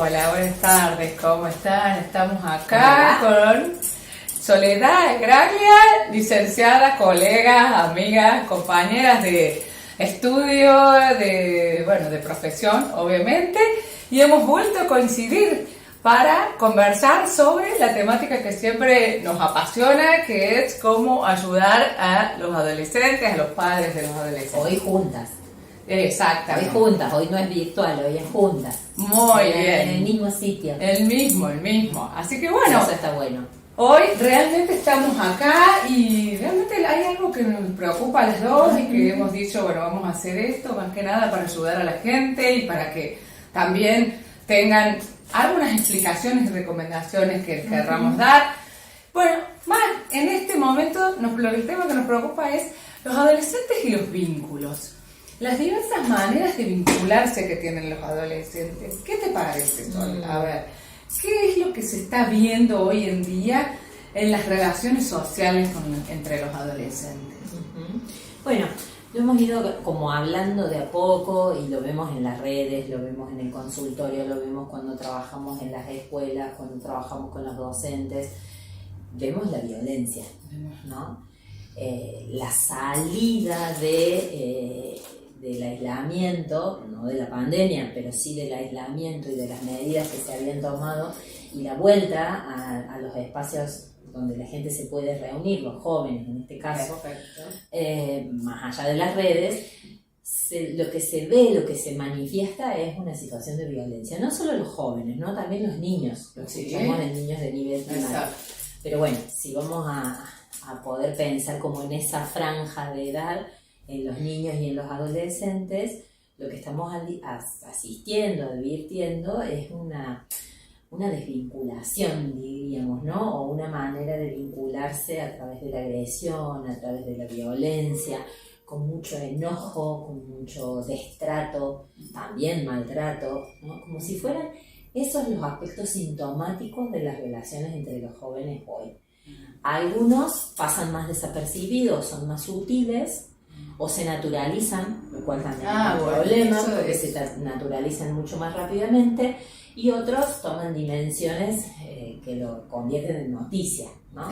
Hola, buenas tardes, ¿cómo están? Estamos acá con Soledad Graglia, licenciada, colegas, amigas, compañeras de estudio, de profesión, obviamente, y hemos vuelto a coincidir para conversar sobre la temática que siempre nos apasiona, que es cómo ayudar a los adolescentes, a los padres de los adolescentes. Hoy juntas. Exactamente. Hoy juntas, hoy no es virtual, hoy es juntas. Muy bien. En el mismo sitio. El mismo. Así que bueno, eso está bueno. Hoy realmente estamos acá y realmente hay algo que nos preocupa a las dos y que hemos dicho, bueno, vamos a hacer esto más que nada para ayudar a la gente y para que también tengan algunas explicaciones y recomendaciones que querramos dar. Bueno, más en este momento el tema que nos preocupa es los adolescentes y los vínculos. Las diversas maneras de vincularse que tienen los adolescentes. ¿Qué te parece, Sol? A ver, ¿qué es lo que se está viendo hoy en día en las relaciones sociales entre los adolescentes? Bueno, lo hemos ido como hablando de a poco y lo vemos en las redes, lo vemos en el consultorio, lo vemos cuando trabajamos en las escuelas, cuando trabajamos con los docentes. Vemos la violencia, ¿no? La salida del aislamiento, no de la pandemia, pero sí del aislamiento y de las medidas que se habían tomado y la vuelta a los espacios donde la gente se puede reunir, los jóvenes en este caso, más allá de las redes, lo que se ve, lo que se manifiesta es una situación de violencia. No solo los jóvenes, ¿no? También los niños, lo escuchamos en niños de nivel primario. Pero bueno, si vamos a poder pensar como en esa franja de edad, en los niños y en los adolescentes, lo que estamos asistiendo, advirtiendo, es una desvinculación, diríamos, ¿no? O una manera de vincularse a través de la agresión, a través de la violencia, con mucho enojo, con mucho destrato, también maltrato, ¿no? Como si fueran esos los aspectos sintomáticos de las relaciones entre los jóvenes hoy. Algunos pasan más desapercibidos, son más sutiles, o se naturalizan, lo cual también es un problema, porque se naturalizan mucho más rápidamente, y otros toman dimensiones que lo convierten en noticia, ¿no?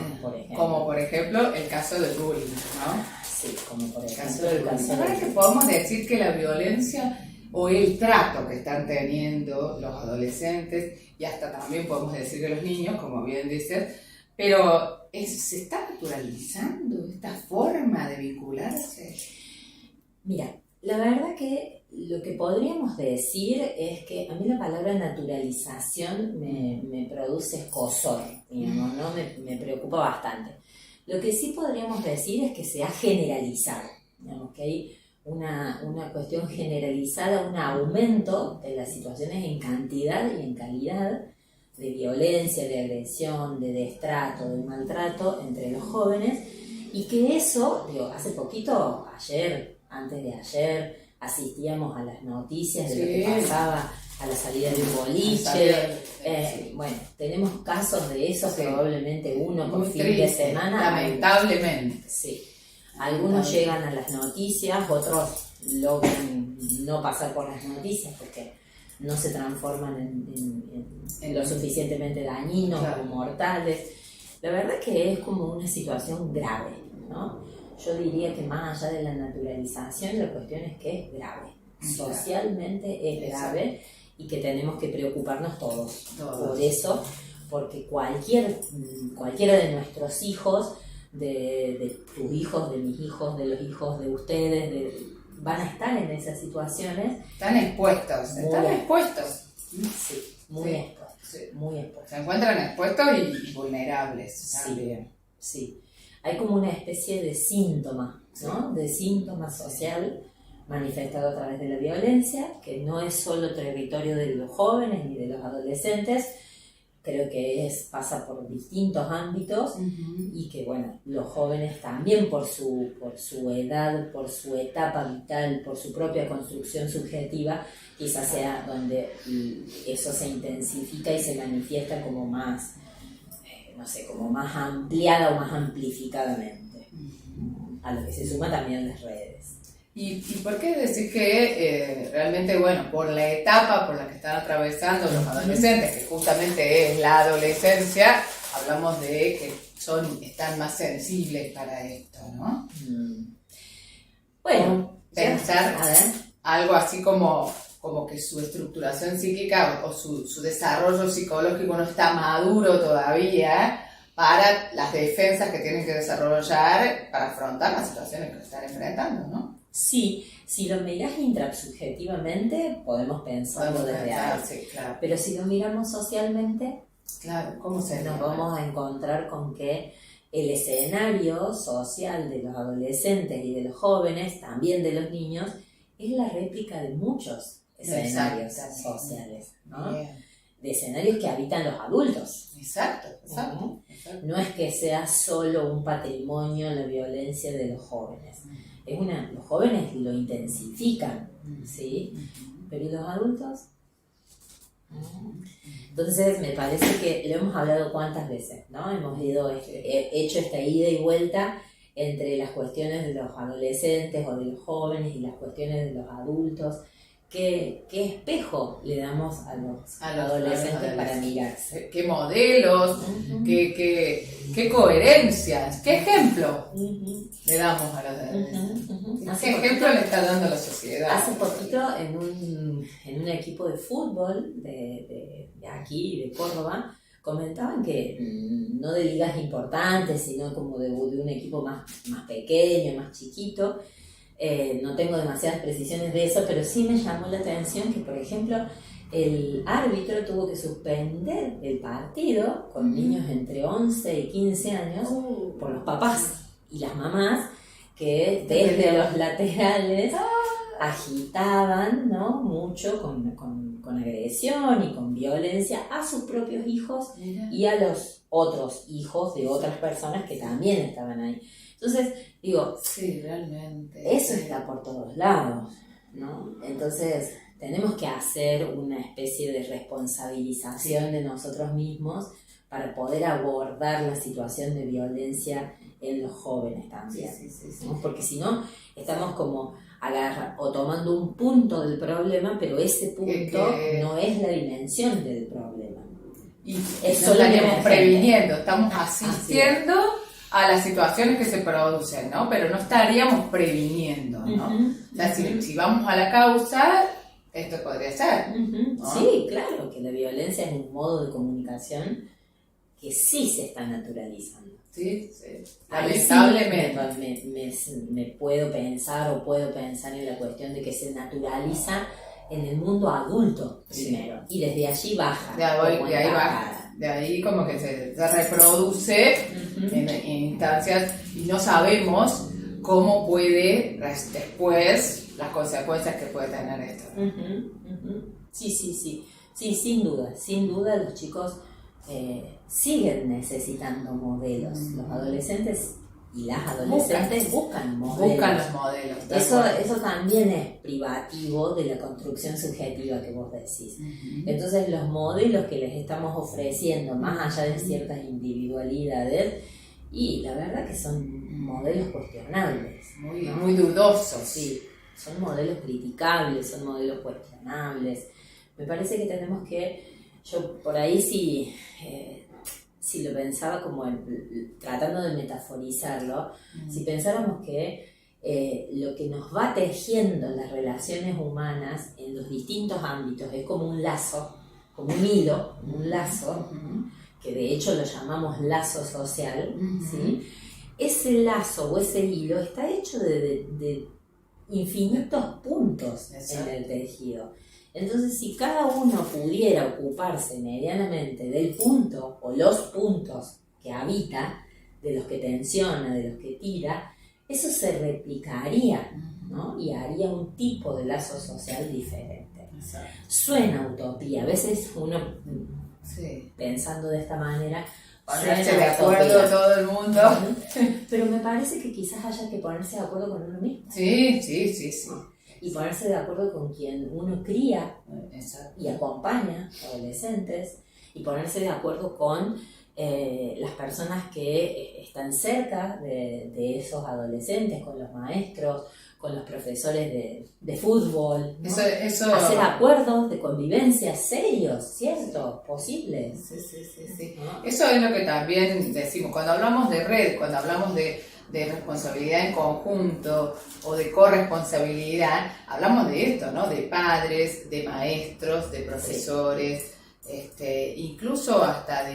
Como por ejemplo el caso del bullying, ¿no? Sí, como por ejemplo el caso del bullying. Que podemos decir que la violencia o el trato que están teniendo los adolescentes, y hasta también podemos decir que los niños, como bien dices, pero ¿se está naturalizando esta forma de vincularse? Mira, la verdad que lo que podríamos decir es que a mí la palabra naturalización me produce escozor, digamos, ¿no? Me preocupa bastante. Lo que sí podríamos decir es que se ha generalizado, digamos, que hay una cuestión generalizada, un aumento de las situaciones en cantidad y en calidad de violencia, de agresión, de destrato, de maltrato entre los jóvenes, y que eso, hace poquito, antes de ayer, asistíamos a las noticias de lo que pasaba a la salida de un boliche. Bueno, tenemos casos de eso, probablemente uno por fin de semana. Lamentablemente. Sí. Algunos llegan a las noticias, otros logran no pasar por las noticias porque no se transforman en lo suficientemente dañinos o mortales. La verdad que es como una situación grave, ¿no? Yo diría que más allá de la naturalización, la cuestión es que es grave. Socialmente es grave y que tenemos que preocuparnos todos por eso, porque cualquiera de nuestros hijos, de tus hijos, de mis hijos, de los hijos de ustedes, van a estar en esas situaciones. Están expuestos. Sí, muy expuestos. Se encuentran expuestos y vulnerables también. Sí. Hay como una especie de síntoma, ¿no? De síntoma social manifestado a través de la violencia, que no es solo territorio de los jóvenes ni de los adolescentes, creo que pasa por distintos ámbitos y que, bueno, los jóvenes también por su edad, por su etapa vital, por su propia construcción subjetiva, quizás sea donde eso se intensifica y se manifiesta como más, como más ampliada o más amplificadamente, a lo que se suma también las redes. ¿Y por qué decís que realmente, bueno, por la etapa por la que están atravesando los adolescentes, que justamente es la adolescencia, hablamos de que están más sensibles para esto, ¿no? Bueno, pensar a ver. algo así como que su estructuración psíquica o su desarrollo psicológico no está maduro todavía para las defensas que tienen que desarrollar para afrontar las situaciones que están enfrentando, ¿no? Sí, si lo mirás intrasubjetivamente, podemos pensarlo desde ahí. Sí, claro. Pero si lo miramos socialmente, Claro, ¿cómo se nos vamos a encontrar con que el escenario social de los adolescentes y de los jóvenes, también de los niños, es la réplica de muchos escenarios sociales, ¿no? Bien. De escenarios que habitan los adultos. Exacto. No es que sea solo un patrimonio la violencia de los jóvenes. Los jóvenes lo intensifican, ¿sí? Pero ¿y los adultos? Entonces me parece que lo hemos hablado cuántas veces, ¿no? Hemos hecho esta ida y vuelta entre las cuestiones de los adolescentes o de los jóvenes y las cuestiones de los adultos. ¿Qué espejo le damos a los adolescentes para mirarse? ¿Qué modelos? ¿Qué coherencias? ¿Qué ejemplo le damos a los adolescentes? ¿Qué ejemplo le está dando a la sociedad? Hace poquito en un equipo de fútbol de aquí, de Córdoba, comentaban que no de ligas importantes, sino como de un equipo más pequeño, más chiquito. No tengo demasiadas precisiones de eso, pero sí me llamó la atención que, por ejemplo, el árbitro tuvo que suspender el partido con niños entre 11 y 15 años por los papás y las mamás que desde los laterales agitaban, ¿no? Mucho con agresión y con violencia a sus propios hijos y a los otros hijos de otras personas que también estaban ahí. Entonces, digo, sí, realmente. Eso está por todos lados, ¿no? Entonces, tenemos que hacer una especie de responsabilización de nosotros mismos para poder abordar la situación de violencia en los jóvenes también. Sí. ¿No? Porque si no, estamos como o tomando un punto del problema, pero ese punto no es la dimensión del problema. Y eso lo estaríamos previniendo, estamos asistiendo a las situaciones que se producen, ¿no? Pero no estaríamos previniendo, ¿no? O sea, si vamos a la causa, esto podría ser, ¿no? Sí, claro, que la violencia es un modo de comunicación que sí se está naturalizando. Sí. Lamentablemente. Me puedo pensar en la cuestión de que se naturaliza en el mundo adulto primero, y desde allí baja. De ahí como que se reproduce en instancias y no sabemos cómo puede después las consecuencias que puede tener esto. Sí, sin duda los chicos siguen necesitando modelos. Los adolescentes y las adolescentes buscan modelos. Buscan los modelos. Eso también es privativo de la construcción subjetiva que vos decís. Entonces los modelos que les estamos ofreciendo, más allá de ciertas individualidades, y la verdad que son modelos cuestionables. Muy dudosos. Sí, son modelos criticables, son modelos cuestionables. Me parece que tenemos yo por ahí si lo pensaba como tratando de metaforizarlo, si pensáramos que lo que nos va tejiendo las relaciones humanas en los distintos ámbitos es como un lazo, como un hilo, un lazo, que de hecho lo llamamos lazo social, ¿sí? Ese lazo o ese hilo está hecho de infinitos puntos en el tejido. Entonces, si cada uno pudiera ocuparse medianamente del punto o los puntos que habita, de los que tensiona, de los que tira, eso se replicaría, ¿no? Y haría un tipo de lazo social diferente. Exacto. Suena utopía, a veces uno, pensando de esta manera, ponerse de acuerdo todo el mundo. Pero me parece que quizás haya que ponerse de acuerdo con uno mismo. Sí. Y ponerse de acuerdo con quien uno cría y acompaña adolescentes, y ponerse de acuerdo con las personas que están cerca de esos adolescentes, con los maestros, con los profesores de fútbol, ¿no? Eso... Hacer acuerdos de convivencia serios, ¿cierto? Posibles. Sí. ¿No? Eso es lo que también decimos, cuando hablamos de red, cuando hablamos de responsabilidad en conjunto o de corresponsabilidad, hablamos de esto, ¿no? De padres, de maestros, de profesores, incluso hasta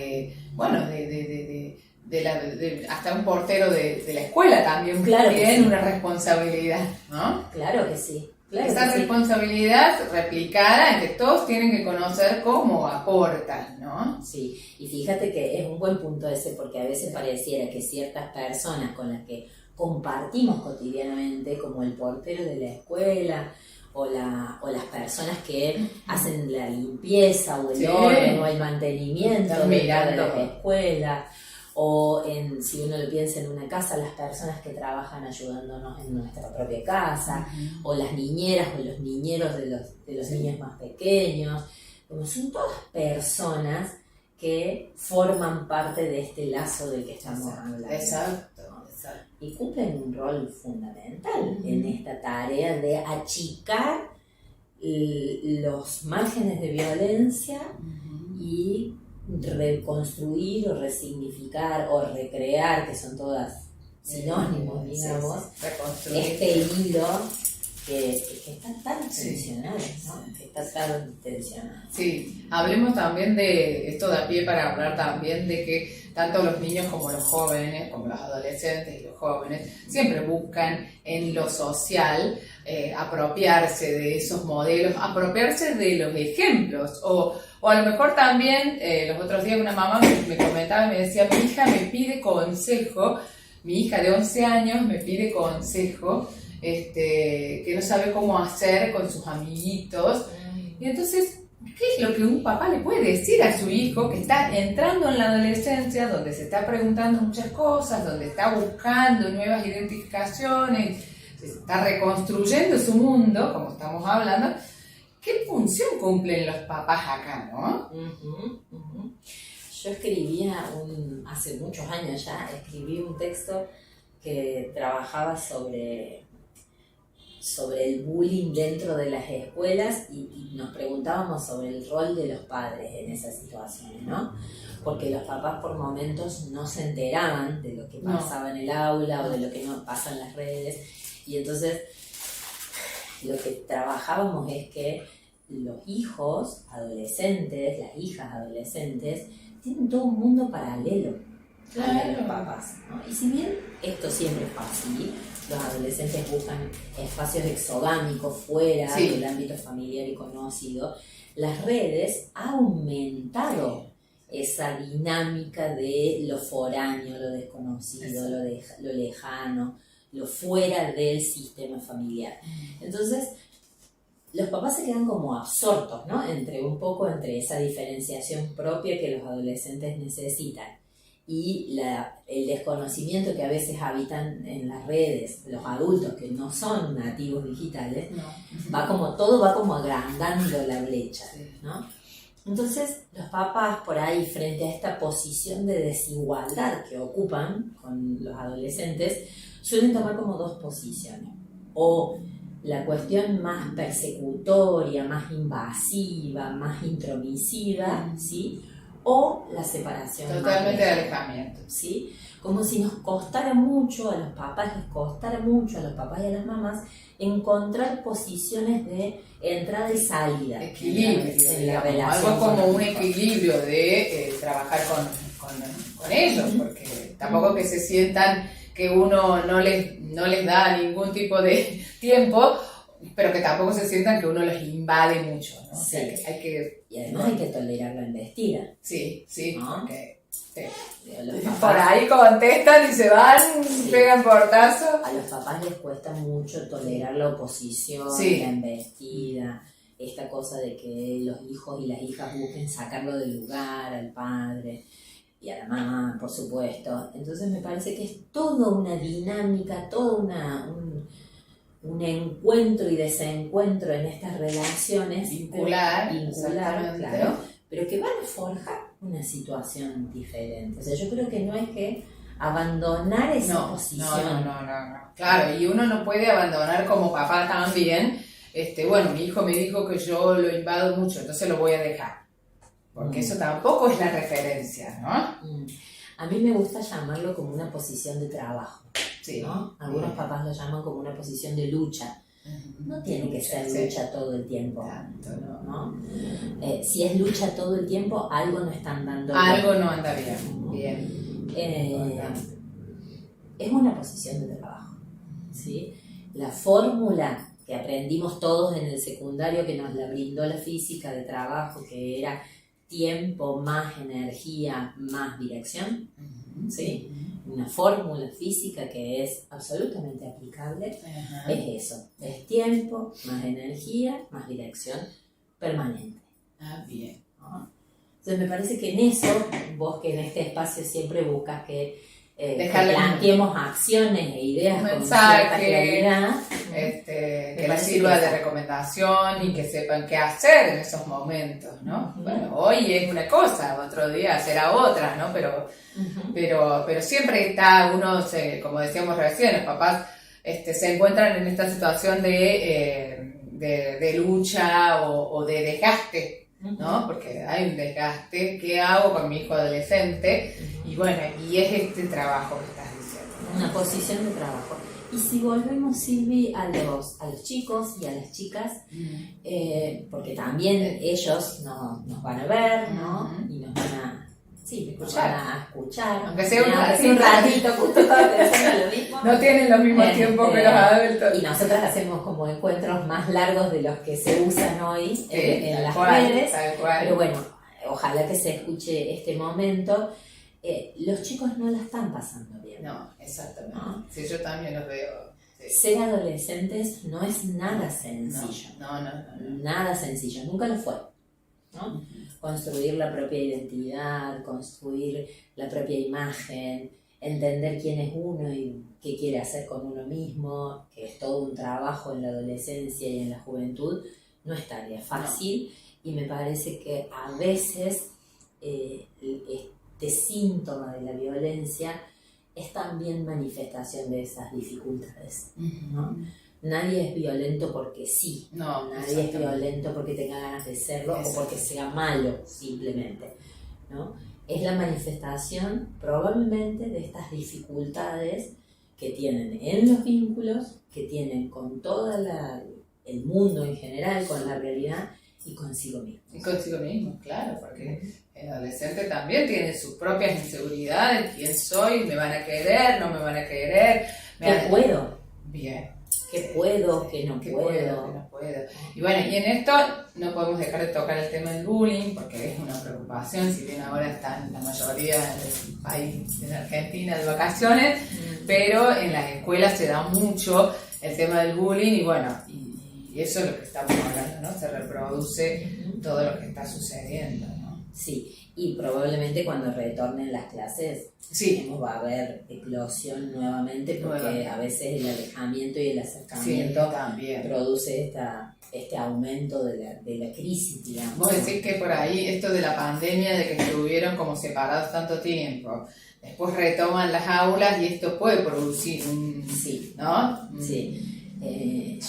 hasta un portero de la escuela también tiene una responsabilidad, ¿no? Claro que sí. Claro Esa responsabilidad replicada en que todos tienen que conocer cómo aportan, ¿no? Sí, y fíjate que es un buen punto ese, porque a veces pareciera que ciertas personas con las que compartimos cotidianamente, como el portero de la escuela o las personas que hacen la limpieza o el orden o el mantenimiento de las escuelas, o si uno lo piensa en una casa, las personas que trabajan ayudándonos en nuestra propia casa, o las niñeras o los niñeros de los niños más pequeños, como son todas personas que forman parte de este lazo del que estamos hablando. Exacto. Y cumplen un rol fundamental en esta tarea de achicar los márgenes de violencia y reconstruir o resignificar o recrear, que son todas sinónimos, digamos, este hilo que está tan tensionado, ¿no? Que está tan tensionado. Sí, hablemos también de, esto da pie para hablar también de que tanto los niños como los jóvenes, como los adolescentes y los jóvenes, siempre buscan en lo social apropiarse de esos modelos, apropiarse de los ejemplos, o a lo mejor también, los otros días una mamá me comentaba y me decía, mi hija me pide consejo, mi hija de 11 años me pide consejo, que no sabe cómo hacer con sus amiguitos. Y entonces, ¿qué es lo que un papá le puede decir a su hijo que está entrando en la adolescencia, donde se está preguntando muchas cosas, donde está buscando nuevas identificaciones, se está reconstruyendo su mundo, como estamos hablando? ¿Qué función cumplen los papás acá, no? Yo escribía hace muchos años ya, escribí un texto que trabajaba sobre el bullying dentro de las escuelas y nos preguntábamos sobre el rol de los padres en esas situaciones, ¿no? Porque los papás por momentos no se enteraban de lo que pasaba en el aula o de lo que no pasa en las redes, y entonces lo que trabajábamos es que los hijos adolescentes, las hijas adolescentes, tienen todo un mundo paralelo a los papás, ¿no? Y si bien esto siempre es así, los adolescentes buscan espacios exogámicos fuera del ámbito familiar y conocido, las redes han aumentado esa dinámica de lo foráneo, lo desconocido, lo lejano, lo fuera del sistema familiar. Entonces, los papás se quedan como absortos, ¿no? Entre esa diferenciación propia que los adolescentes necesitan y el desconocimiento que a veces habitan en las redes, los adultos que no son nativos digitales, todo va como agrandando la brecha, ¿no? Entonces, los papás por ahí, frente a esta posición de desigualdad que ocupan con los adolescentes, suelen tomar como dos posiciones. O la cuestión más persecutoria, más invasiva, más intromisiva, ¿sí? O la separación. Totalmente de alejamiento. ¿Sí? Como si nos costara mucho, a los papás les costara mucho, a los papás y a las mamás, encontrar posiciones de entrada y salida. Equilibrio, en la relación. Algo como un equilibrio de trabajar con ellos, porque tampoco que se sientan que uno no les da ningún tipo de tiempo, pero que tampoco se sientan que uno los invade mucho, ¿no? Sí. O sea, Y además hay que tolerar la embestida. Sí, ¿no? Porque Los papás, por ahí contestan y se van, pegan portazo. A los papás les cuesta mucho tolerar la oposición, la embestida, esta cosa de que los hijos y las hijas busquen sacarlo del lugar al padre y a la mamá, por supuesto. Entonces me parece que es toda una dinámica, todo un encuentro y desencuentro en estas relaciones vincular, claro, pero que van a forjar una situación diferente. O sea, yo creo que no es que abandonar esa No, posición. no. Claro, y uno no puede abandonar como papá también. Bueno, mi hijo me dijo que yo lo invado mucho, entonces lo voy a dejar. Porque eso tampoco es la referencia, ¿no? A mí me gusta llamarlo como una posición de trabajo, Sí. ¿no? Algunos papás lo llaman como una posición de lucha. No tiene que ser lucha todo el tiempo, Tanto, ¿no? Si es lucha todo el tiempo, algo no está andando algo bien. no anda bien. Es una posición de trabajo, ¿sí? La fórmula que aprendimos todos en el secundario, que nos la brindó la física de trabajo, que era tiempo más energía más dirección, ¿sí? Una fórmula física que es absolutamente aplicable. Ajá. Es eso, es tiempo más energía más dirección permanente. Bien. ¿No? Entonces me parece que en eso, vos que en este espacio siempre buscas que planteemos acciones e ideas con cierta claridad, que les sirva de recomendación y que sepan qué hacer en esos momentos, ¿no? Bueno, hoy es una cosa, otro día será otra, ¿no? Pero siempre está uno, como decíamos recién, los papás se encuentran en esta situación de lucha o de desgaste, ¿no? Porque hay un desgaste. ¿Qué hago con mi hijo adolescente? Y bueno, y es este trabajo que estás diciendo, ¿no? Una posición de trabajo. Y si volvemos, Silvi, a los chicos y a las chicas, porque también ellos nos van a ver, ¿no? Y nos van a escuchar. Aunque sea un ratito, justo estaba pensando lo mismo. No tienen los mismos tiempos que los adultos. Y nosotras hacemos como encuentros más largos de los que se usan hoy en las redes. Tal cual. Pero bueno, ojalá que se escuche este momento. Los chicos no la están pasando bien. No, exactamente. ¿No? Sí, yo también los veo. Sí. Ser adolescentes no es nada sencillo. No. Nada sencillo, nunca lo fue, ¿no? Construir la propia identidad, construir la propia imagen, entender quién es uno y qué quiere hacer con uno mismo, que es todo un trabajo en la adolescencia y en la juventud, no es tarea fácil. Y me parece que a veces este síntoma de la violencia es también manifestación de esas dificultades, ¿no? Nadie es violento porque sí, nadie es violento porque tenga ganas de serlo o porque sea malo simplemente, ¿no? Es la manifestación probablemente de estas dificultades que tienen en los vínculos, que tienen con todo el mundo en general, con la realidad y consigo mismo. Y consigo mismo, claro, porque el adolescente también tiene sus propias inseguridades. ¿Quién soy? ¿Me van a querer? ¿No me van a querer? ¿Qué puedo? Bien. ¿Qué puedo? ¿Qué no puedo? No puedo. Y bueno, y en esto no podemos dejar de tocar el tema del bullying, porque es una preocupación, si bien ahora están la mayoría del país, en Argentina, de vacaciones, pero en las escuelas se da mucho el tema del bullying y bueno, y eso es lo que estamos hablando, ¿no? Se reproduce todo lo que está sucediendo, ¿no? Sí, y probablemente cuando retornen las clases va a haber eclosión nuevamente, porque a veces el alejamiento y el acercamiento también produce este aumento de la crisis, digamos. Vos decís que por ahí esto de la pandemia, de que estuvieron como separados tanto tiempo, después retoman las aulas y esto puede producir un... Sí, ¿no? Sí.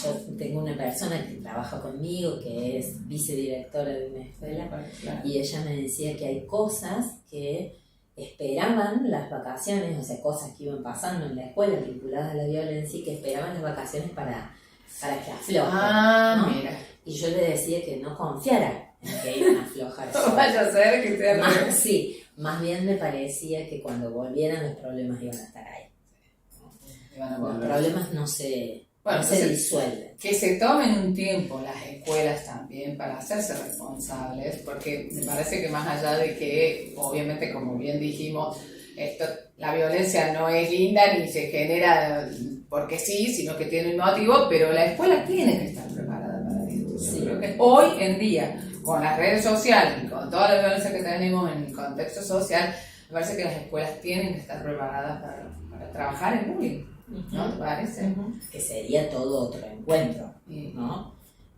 Yo tengo una persona que trabaja conmigo, que es vicedirectora de una escuela, claro. Y ella me decía que hay cosas que esperaban las vacaciones, o sea, cosas que iban pasando en la escuela vinculadas a la violencia y que esperaban las vacaciones para que aflojen. ¿No? Mira. Y yo le decía que no confiara en que iban a aflojar. No vaya a ser que sea sí, más bien me parecía que cuando volvieran los problemas iban a estar ahí. Los problemas no se disuelven. Que se tomen un tiempo las escuelas también para hacerse responsables, porque me parece que más allá de que, obviamente, como bien dijimos, la violencia no es linda ni se genera porque sí, sino que tiene un motivo, pero la escuela tiene que estar preparada para esto. Yo creo que hoy en día, con las redes sociales y con toda la violencia que tenemos en el contexto social, me parece que las escuelas tienen que estar preparadas para trabajar en bullying. ¿No te parece? Que sería todo otro encuentro, ¿no?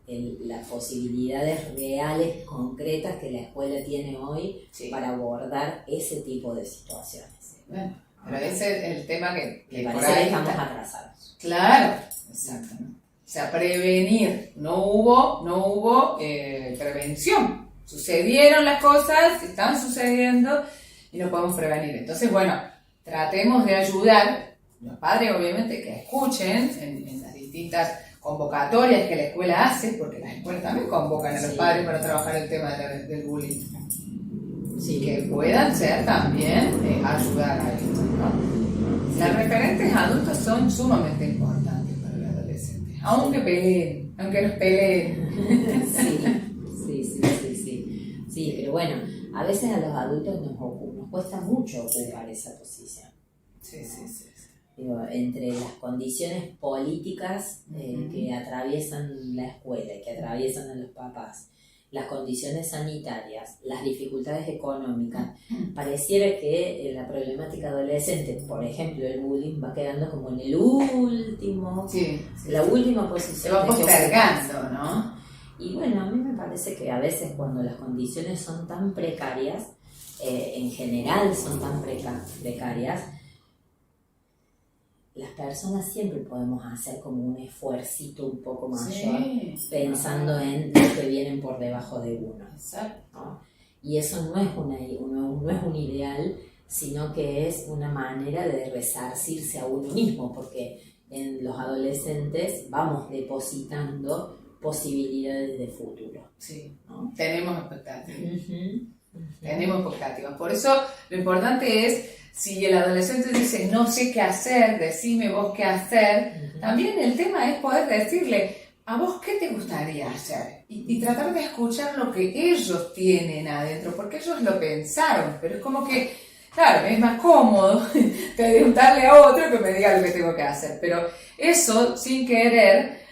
Las posibilidades reales, concretas que la escuela tiene hoy para abordar ese tipo de situaciones. Bueno, Pero ese es el tema que Me por parece que ahí estamos está. atrasados. Claro, exacto. ¿No? O sea, prevenir. No hubo prevención. Sucedieron las cosas, están sucediendo y no podemos prevenir. Entonces, bueno, tratemos de ayudar los padres, obviamente, que escuchen en las distintas convocatorias que la escuela hace, porque las escuelas también convocan a los padres para trabajar el tema del bullying. Sí, que puedan ser también ayudar a esto, ¿no? Los referentes adultos son sumamente importantes para los adolescentes, aunque peleen, aunque nos peleen. Sí, pero bueno, a veces a los adultos nos cuesta mucho ocupar esa posición. Sí. Digo, entre las condiciones políticas que atraviesan la escuela, que atraviesan a los papás, las condiciones sanitarias, las dificultades económicas, pareciera que la problemática adolescente, por ejemplo el bullying, va quedando como en el último, la última posición. Se va postergando, ¿no? Y bueno, a mí me parece que a veces cuando las condiciones son tan precarias, en general son tan precarias, las personas siempre podemos hacer como un esfuercito un poco mayor pensando en los que vienen por debajo de uno. Exacto. ¿No? Y eso no es un ideal, sino que es una manera de resarcirse a uno mismo, porque en los adolescentes vamos depositando posibilidades de futuro. Sí, ¿no? Tenemos expectativas. Tenemos expectativas. Por eso lo importante es, si el adolescente dice no sé qué hacer, decime vos qué hacer, también el tema es poder decirle a vos qué te gustaría hacer y tratar de escuchar lo que ellos tienen adentro, porque ellos lo pensaron, pero es como que, claro, es más cómodo preguntarle a otro que me diga lo que tengo que hacer, pero eso sin querer,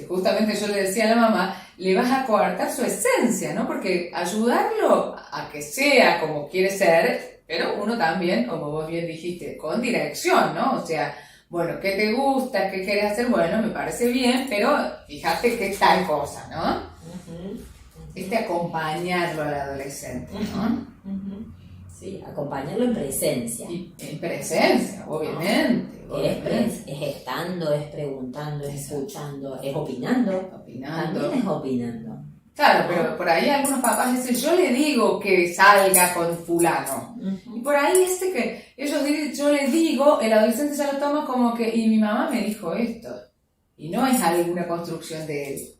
justamente yo le decía a la mamá, le vas a coartar su esencia, ¿no? Porque ayudarlo a que sea como quiere ser, pero uno también, como vos bien dijiste, con dirección, ¿no? O sea, bueno, ¿qué te gusta? ¿Qué querés hacer? Bueno, me parece bien, pero fíjate que es tal cosa, ¿no? Acompañarlo al adolescente, ¿no? Sí, acompañarlo en presencia. Y en presencia, obviamente. Es estando, es preguntando, es escuchando, es opinando. También es opinando. Claro, pero por ahí algunos papás dicen, yo le digo que salga con fulano. Y por ahí que ellos dicen, yo le digo, el adolescente ya lo toma como que, y mi mamá me dijo esto. Y no es alguna construcción de él.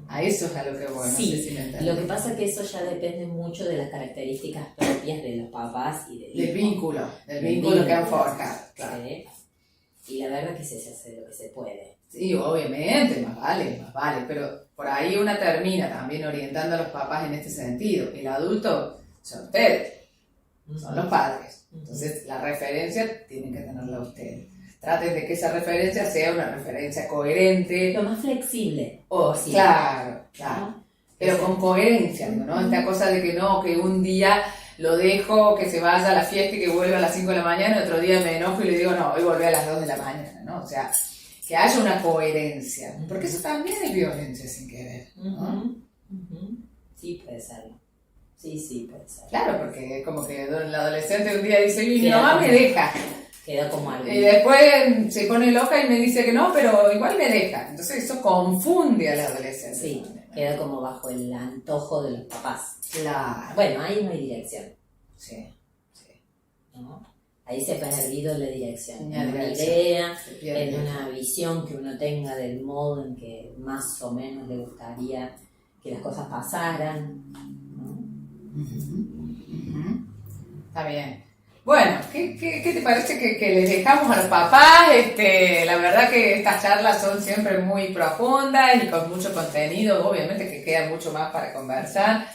A eso es a lo que voy. Sí, no sé si me entiendes. lo que pasa es que eso ya depende mucho de las características propias de los papás y del vínculo que han forjado. Claro. ¿Sí? Y la verdad que se hace lo que se puede. Sí, obviamente, más vale, pero por ahí una termina también orientando a los papás en este sentido. El adulto son ustedes, son los padres. Entonces, la referencia tienen que tenerla ustedes. Traten de que esa referencia sea una referencia coherente. Lo más flexible. Claro. Pero con coherencia, ¿no? Esta cosa de que un día lo dejo que se vaya a la fiesta y que vuelva a las 5 de la mañana, y otro día me enojo y le digo, no, hoy volví a las 2 de la mañana, ¿no? O sea, que haya una coherencia, porque eso también es violencia sin querer, ¿no? Sí, puede serlo. Sí, puede ser. Claro, porque es como que el adolescente un día dice, mi mamá me deja. Queda como algo. Y después se pone loca y me dice que no, pero igual me deja. Entonces eso confunde al adolescente. Sí, queda como bajo el antojo de los papás. Claro. Bueno, ahí no hay dirección. Sí. ¿No? Ahí se ha perdido la dirección. En una idea, en una visión que uno tenga del modo en que más o menos le gustaría que las cosas pasaran. ¿No? Está bien. Bueno, ¿qué te parece que les dejamos a los papás? La verdad que estas charlas son siempre muy profundas y con mucho contenido, obviamente que queda mucho más para conversar.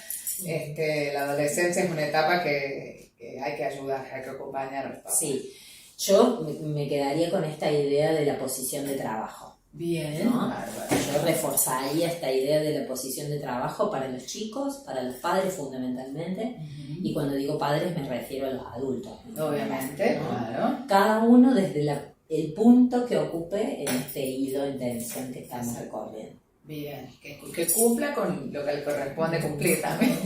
La adolescencia es una etapa que hay que ayudar, hay que acompañar a los papás. Sí, yo me quedaría con esta idea de la posición de trabajo. Bien, ¿no? Yo reforzaría esta idea de la posición de trabajo para los chicos, para los padres fundamentalmente, y cuando digo padres me refiero a los adultos. Obviamente, ¿no? Claro. Cada uno desde el punto que ocupe en este hilo de intención que estamos recorriendo. Bien, que cumpla con lo que le corresponde cumplir también.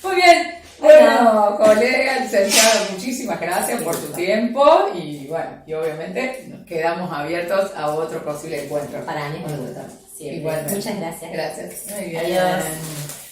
Muy bien. Bueno, colega, licenciado, muchísimas muchísimas gracias por tu tiempo y bueno, y obviamente nos quedamos abiertos a otro posible encuentro. Para mí es un gusto. Siempre. Igualmente. Muchas gracias. Gracias. Muy bien. Adiós.